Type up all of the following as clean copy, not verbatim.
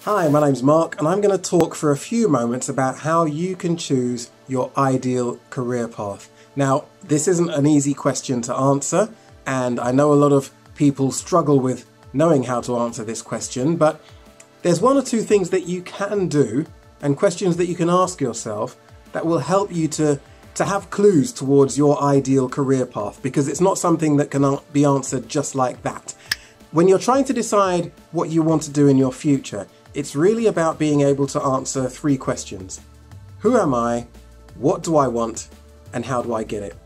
Hi, my name's Mark and I'm going to talk for a few moments about how you can choose your ideal career path. Now, this isn't an easy question to answer, and I know a lot of people struggle with knowing how to answer this question, but there's one or two things that you can do and questions that you can ask yourself that will help you to have clues towards your ideal career path, because it's not something that can be answered just like that. When you're trying to decide what you want to do in your future, it's really about being able to answer three questions. Who am I? What do I want? And how do I get it?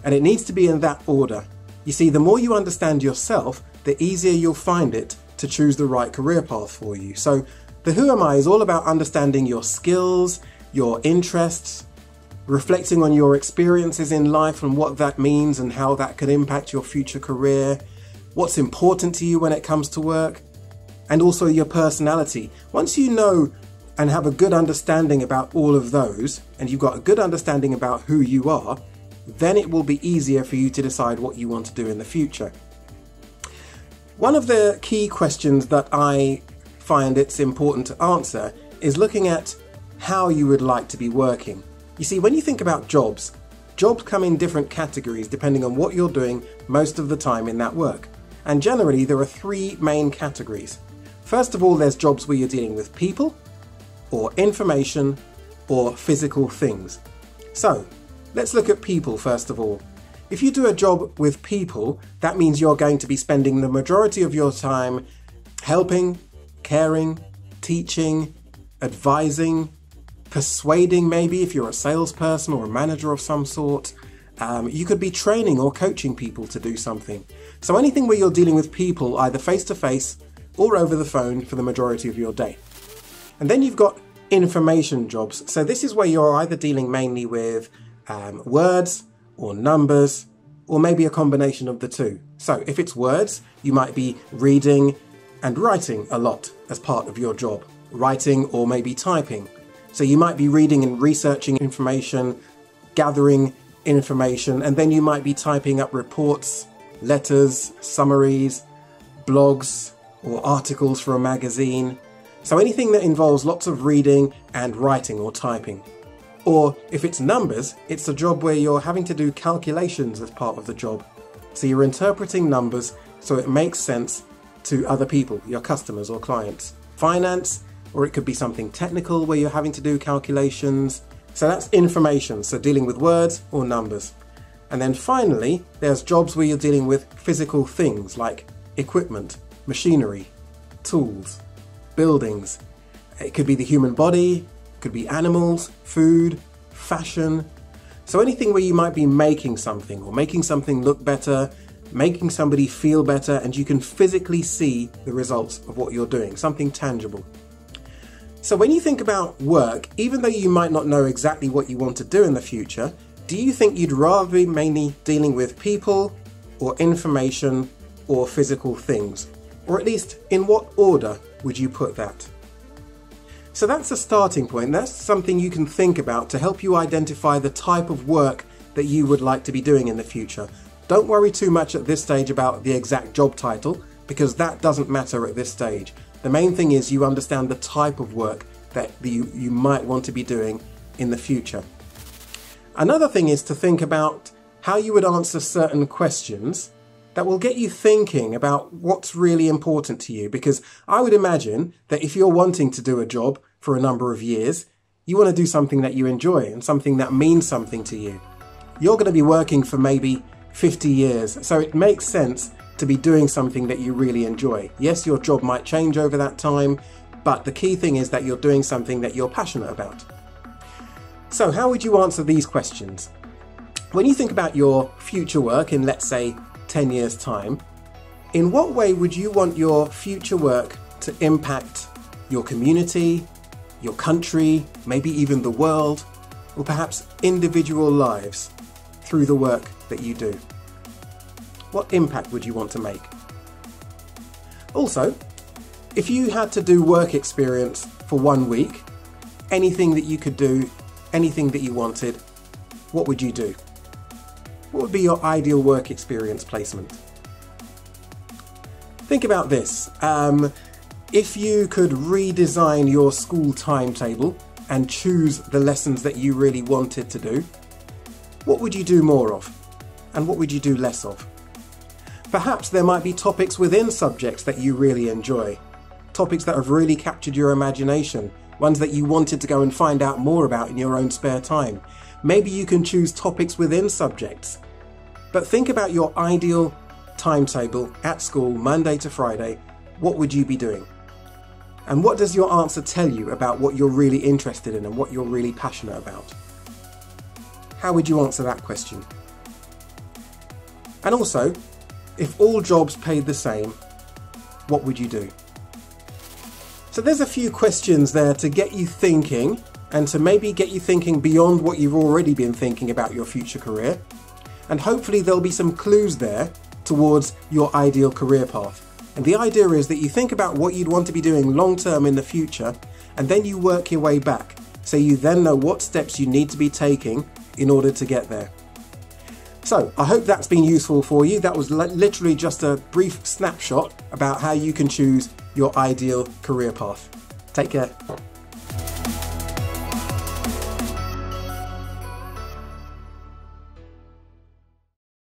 And it needs to be in that order. You see, the more you understand yourself, the easier you'll find it to choose the right career path for you. So the who am I is all about understanding your skills, your interests, reflecting on your experiences in life and what that means and how that could impact your future career, what's important to you when it comes to work, and also your personality. Once you know and have a good understanding about all of those, and you've got a good understanding about who you are, then it will be easier for you to decide what you want to do in the future. One of the key questions that I find it's important to answer is looking at how you would like to be working. You see, when you think about jobs come in different categories depending on what you're doing most of the time in that work. And generally there are three main categories. First of all, there's jobs where you're dealing with people, or information, or physical things. So let's look at people first of all. If you do a job with people, that means you're going to be spending the majority of your time helping, caring, teaching, advising, persuading maybe if you're a salesperson or a manager of some sort. You could be training or coaching people to do something. So anything where you're dealing with people, either face-to-face or over the phone for the majority of your day. And then you've got information jobs. So this is where you're either dealing mainly with words or numbers, or maybe a combination of the two. So if it's words, you might be reading and writing a lot as part of your job. Writing or maybe typing. So you might be reading and researching information, gathering information, and then you might be typing up reports, letters, summaries, blogs, or articles for a magazine. So anything that involves lots of reading and writing or typing. Or if it's numbers, it's a job where you're having to do calculations as part of the job. So you're interpreting numbers so it makes sense to other people, your customers or clients. Finance, or it could be something technical where you're having to do calculations. So that's information, so dealing with words or numbers. And then finally, there's jobs where you're dealing with physical things like equipment, machinery, tools, buildings. It could be the human body, it could be animals, food, fashion. So anything where you might be making something or making something look better, making somebody feel better, and you can physically see the results of what you're doing, something tangible. So when you think about work, even though you might not know exactly what you want to do in the future, do you think you'd rather be mainly dealing with people or information or physical things? Or at least, in what order would you put that? So that's a starting point. That's something you can think about to help you identify the type of work that you would like to be doing in the future. Don't worry too much at this stage about the exact job title, because that doesn't matter at this stage. The main thing is you understand the type of work that you might want to be doing in the future. Another thing is to think about how you would answer certain questions that will get you thinking about what's really important to you, because I would imagine that if you're wanting to do a job for a number of years, you want to do something that you enjoy and something that means something to you. You're going to be working for maybe 50 years, so it makes sense to be doing something that you really enjoy. Yes, your job might change over that time, but the key thing is that you're doing something that you're passionate about. So how would you answer these questions? When you think about your future work in, let's say, 10 years' time, in what way would you want your future work to impact your community, your country, maybe even the world, or perhaps individual lives through the work that you do? What impact would you want to make? Also, if you had to do work experience for 1 week, anything that you could do, anything that you wanted, what would you do? What would be your ideal work experience placement? Think about this. If you could redesign your school timetable and choose the lessons that you really wanted to do, what would you do more of? And what would you do less of? Perhaps there might be topics within subjects that you really enjoy, topics that have really captured your imagination, ones that you wanted to go and find out more about in your own spare time. Maybe you can choose topics within subjects. But think about your ideal timetable at school, Monday to Friday. What would you be doing? And what does your answer tell you about what you're really interested in and what you're really passionate about? How would you answer that question? And also, if all jobs paid the same, what would you do? So there's a few questions there to get you thinking, and to maybe get you thinking beyond what you've already been thinking about your future career. And hopefully there'll be some clues there towards your ideal career path. And the idea is that you think about what you'd want to be doing long term in the future, and then you work your way back, so you then know what steps you need to be taking in order to get there. So I hope that's been useful for you. That was literally just a brief snapshot about how you can choose your ideal career path. Take care.